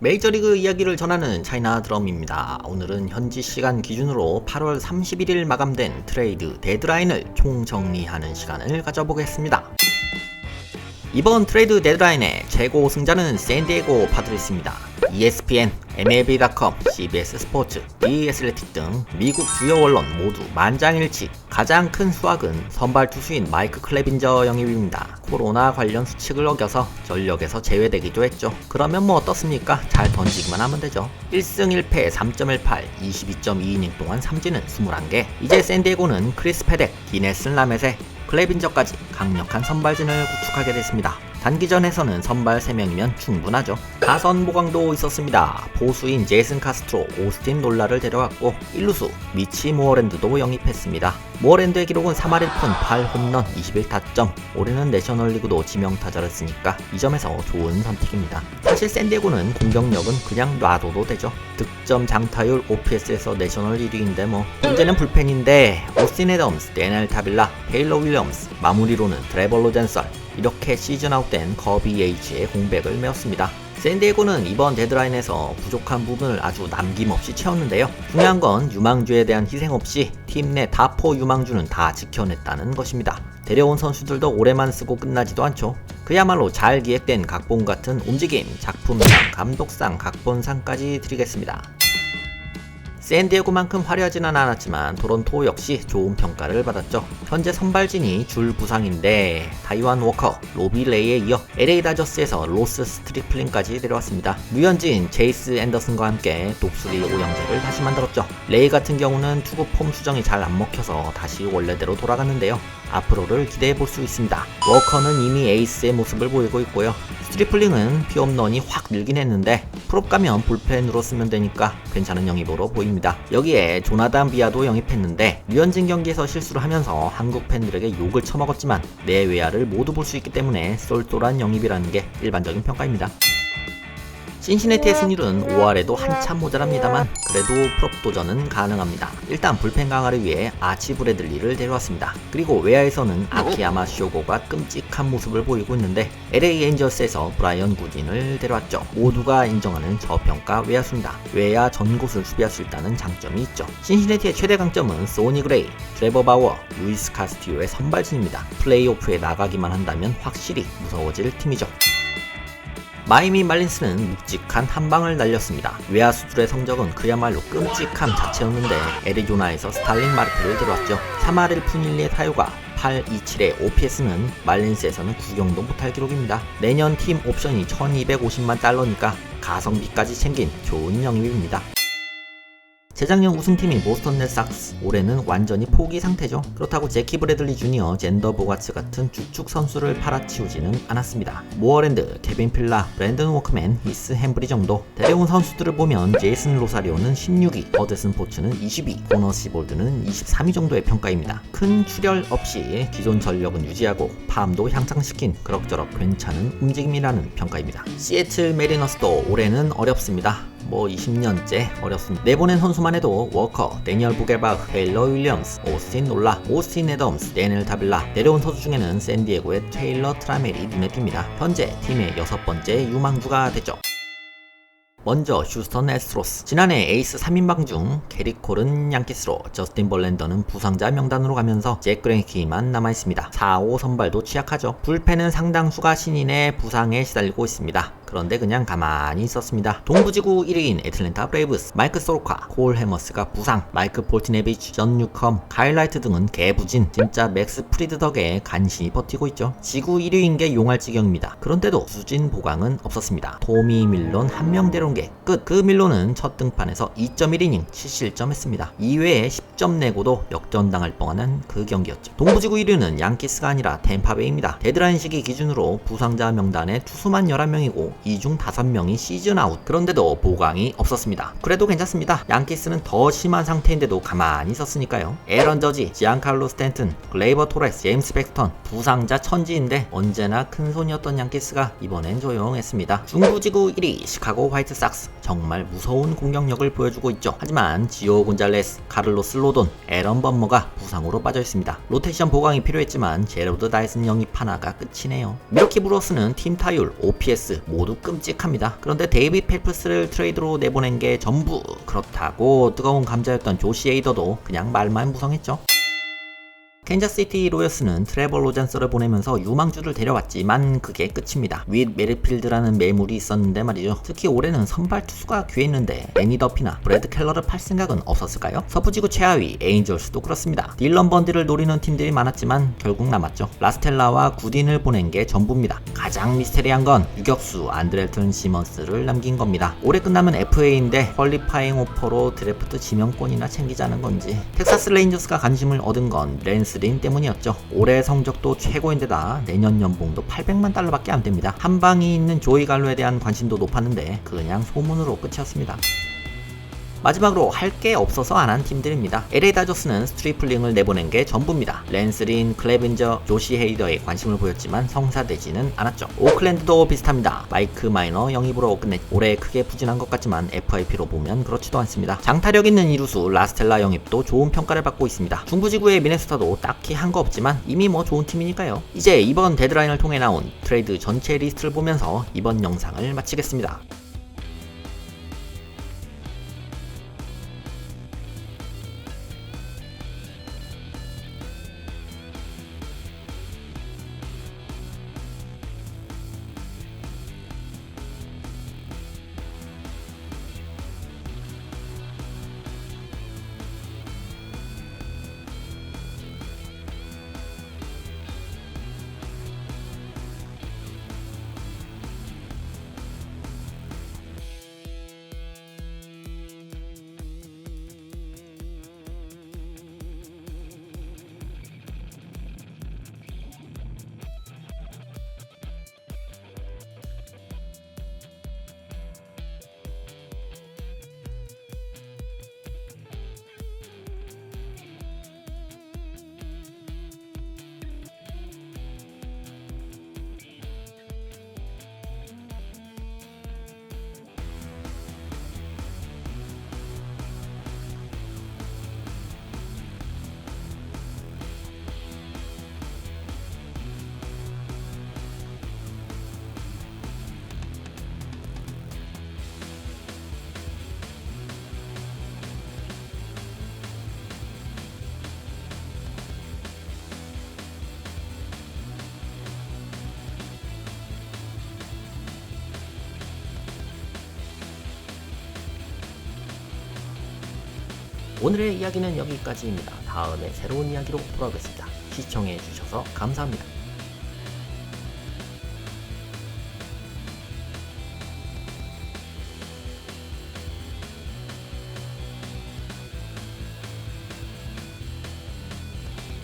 메이저리그 이야기를 전하는 차이나 드럼입니다. 오늘은 현지 시간 기준으로 8월 31일 마감된 트레이드 데드라인을 총정리하는 시간을 가져보겠습니다. 이번 트레이드 데드라인의 최고 승자는 샌디에고 파드레스입니다. ESPN, MLB.com, CBS 스포츠, The Athletic 등 미국 주요 언론 모두 만장일치. 가장 큰 수확은 선발 투수인 마이크 클레빈저 영입입니다. 코로나 관련 수칙을 어겨서 전력에서 제외되기도 했죠. 그러면 뭐 어떻습니까? 잘 던지기만 하면 되죠. 1승 1패 3.18, 22.2이닝 동안 삼진은 21개. 이제 샌디에고는 크리스 페덱, 디네슨 라멧에 클레빈저까지 강력한 선발진을 구축하게 됐습니다. 단기전에서는 선발 3명이면 충분하죠. 가선 보강도 있었습니다. 보수인 제이슨 카스트로, 오스틴 놀라를 데려왔고 1루수 미치 모어랜드도 영입했습니다. 모어랜드의 기록은 3할 1푼 8홈런 21타점. 올해는 내셔널리그도 지명타자를 쓰니까 이 점에서 좋은 선택입니다. 사실 샌디에고는 공격력은 그냥 놔둬도 되죠. 득점 장타율 OPS에서 내셔널 1위인데 뭐 문제는 불펜인데 오스틴 애덤스, 데니엘 타빌라, 테일러 윌리엄스, 마무리로는 트레버 로젠설, 이렇게 시즌 아웃된 거비 에이지의 공백을 메웠습니다. 샌디에고는 이번 데드라인에서 부족한 부분을 아주 남김없이 채웠는데요. 중요한 건 유망주에 대한 희생 없이 팀 내 다포 유망주는 다 지켜냈다는 것입니다. 데려온 선수들도 오래만 쓰고 끝나지도 않죠. 그야말로 잘 기획된 각본 같은 움직임, 작품상, 감독상, 각본상까지 드리겠습니다. 샌디에고만큼 화려하지는 않았지만 토론토 역시 좋은 평가를 받았죠. 현재 선발진이 줄 부상인데 타이완 워커, 로비 레이에 이어 LA 다저스에서 로스 스트리플린까지 데려왔습니다. 류현진, 제이스 앤더슨과 함께 독수리 오형제를 다시 만들었죠. 레이 같은 경우는 투구 폼 수정이 잘 안 먹혀서 다시 원래대로 돌아갔는데요. 앞으로를 기대해 볼 수 있습니다. 워커는 이미 에이스의 모습을 보이고 있고요. 스트리플링은 피홈런이 확 늘긴 했는데 프롭 가면 불펜으로 쓰면 되니까 괜찮은 영입으로 보입니다. 여기에 조나단 비아도 영입했는데 류현진 경기에서 실수를 하면서 한국 팬들에게 욕을 처먹었지만 내외야를 모두 볼 수 있기 때문에 쏠쏠한 영입이라는 게 일반적인 평가입니다. 신시내티의 승률은 5할에도 한참 모자랍니다만 그래도 프롭 도전은 가능합니다. 일단 불펜 강화를 위해 아치 브래들리를 데려왔습니다. 그리고 외야에서는 아키야마 쇼고가 끔찍한 모습을 보이고 있는데 LA 엔저스에서 브라이언 구딘을 데려왔죠. 모두가 인정하는 저평가 외야수입니다. 외야 전곳을 수비할 수 있다는 장점이 있죠. 신시내티의 최대 강점은 소니 그레이, 트레버 바워, 루이스 카스티오의 선발진입니다. 플레이오프에 나가기만 한다면 확실히 무서워질 팀이죠. 마이애미 말린스는 묵직한 한방을 날렸습니다. 외야수들의 성적은 그야말로 끔찍함 자체였는데 애리조나에서 스탈린 마르테를 들어왔죠. 3할 1푼 1리의 타율과 8.27의 OPS는 말린스에서는 구경도 못할 기록입니다. 내년 팀 옵션이 1250만 달러니까 가성비까지 챙긴 좋은 영입입니다. 재작년 우승팀인 보스턴 렛삭스, 올해는 완전히 포기 상태죠. 그렇다고 제키 브래들리 주니어, 젠더 보가츠 같은 주축 선수를 팔아치우지는 않았습니다. 모어랜드, 케빈 필라, 브랜든 워크맨, 미스 햄브리 정도. 데려온 선수들을 보면 제이슨 로사리오는 16위, 어데슨 포츠는 22위, 코너 시볼드는 23위 정도의 평가입니다. 큰 출혈 없이 기존 전력은 유지하고 팜도 향상시킨 그럭저럭 괜찮은 움직임이라는 평가입니다. 시애틀 메리너스도 올해는 어렵습니다. 20년째 어렵습니다. 내보낸 선수만 해도 워커, 데니얼 부겔바흐, 테일러 윌리엄스, 오스틴 놀라, 오스틴 애덤스, 데니엘 타빌라. 내려온 선수 중에는 샌디에고의 테일러 트라멜이 눈에 띕니다. 현재 팀의 6번째 유망주가 됐죠. 먼저 휴스턴 애스트로스. 지난해 에이스 3인방 중 게리 콜은 양키스로, 저스틴 벌랜더는 부상자 명단으로 가면서 잭 그레이키만 남아있습니다. 4-5 선발도 취약하죠. 불펜은 상당수가 신인의 부상에 시달리고 있습니다. 그런데 그냥 가만히 있었습니다. 동부지구 1위인 애틀랜타 브레이브스, 마이크 소로카, 콜 해머스가 부상, 마이크 폴티네비치, 전 뉴컴, 카일라이트 등은 개부진. 진짜 맥스 프리드 덕에 간신히 버티고 있죠. 지구 1위인 게 용할 지경입니다. 그런데도 수진 보강은 없었습니다. 토미 밀론 한 명 데려온 게 끝. 그 밀론은 첫 등판에서 2.1이닝 7실점 했습니다. 2회에 10점 내고도 역전당할 뻔한 그 경기였죠. 동부지구 1위는 양키스가 아니라 템파베이입니다. 데드라인 시기 기준으로 부상자 명단에 투수만 11명이고 이 중 5명이 시즌 아웃. 그런데도 보강이 없었습니다. 그래도 괜찮습니다. 양키스는 더 심한 상태인데도 가만히 있었으니까요. 에런 저지, 지안칼로 스탠튼, 글레이버 토레스, 제임스 팩스턴, 부상자 천지인데 언제나 큰손이었던 양키스가 이번엔 조용했습니다. 중부지구 1위 시카고 화이트삭스, 정말 무서운 공격력을 보여주고 있죠. 하지만 지오 곤잘레스, 카를로스 로돈, 에런 범머가 부상으로 빠져있습니다. 로테이션 보강이 필요했지만 제로드 다이슨 영입 하나가 끝이네요. 미러키 브루어스는 팀 타율, OPS 모두 모두 끔찍합니다. 그런데 데이비 펠프스를 트레이드로 내보낸 게 전부 그렇다고 뜨거운 감자였던 조시 에이더도 그냥 말만 무성했죠. 캔자스시티 로열스는 트레버 로젠서를 보내면서 유망주를 데려왔지만 그게 끝입니다. 윗 메리필드라는 매물이 있었는데 말이죠. 특히 올해는 선발 투수가 귀했는데 애니 더피나 브래드 켈러를 팔 생각은 없었을까요? 서부지구 최하위 에인절스도 그렇습니다. 딜런 번디를 노리는 팀들이 많았지만 결국 남았죠. 라스텔라와 구딘을 보낸 게 전부입니다. 가장 미스테리한 건 유격수 안드렐튼 시먼스를 남긴 겁니다. 올해 끝나면 FA인데 퀄리파잉 오퍼로 드래프트 지명권이나 챙기자는 건지. 텍사스 레인저스가 관심을 얻은 건 랜스 린 때문이었죠. 올해 성적도 최고인데다 내년 연봉도 800만 달러밖에 안 됩니다. 한방이 있는 조이 갈로에 대한 관심도 높았는데 그냥 소문으로 끝이었습니다. 마지막으로 할 게 없어서 안 한 팀들입니다. LA 다저스는 스트리플링을 내보낸 게 전부입니다. 랜스 린, 클레빈저, 조시 헤이더에 관심을 보였지만 성사되지는 않았죠. 오클랜드도 비슷합니다. 마이크 마이너 영입으로 끝냈. 올해 크게 부진한 것 같지만 FIP로 보면 그렇지도 않습니다. 장타력 있는 이루수 라스텔라 영입도 좋은 평가를 받고 있습니다. 중부지구의 미네소타도 딱히 한 거 없지만 이미 뭐 좋은 팀이니까요. 이제 이번 데드라인을 통해 나온 트레이드 전체 리스트를 보면서 이번 영상을 마치겠습니다. 오늘의 이야기는 여기까지입니다. 다음에 새로운 이야기로 돌아오겠습니다. 시청해주셔서 감사합니다.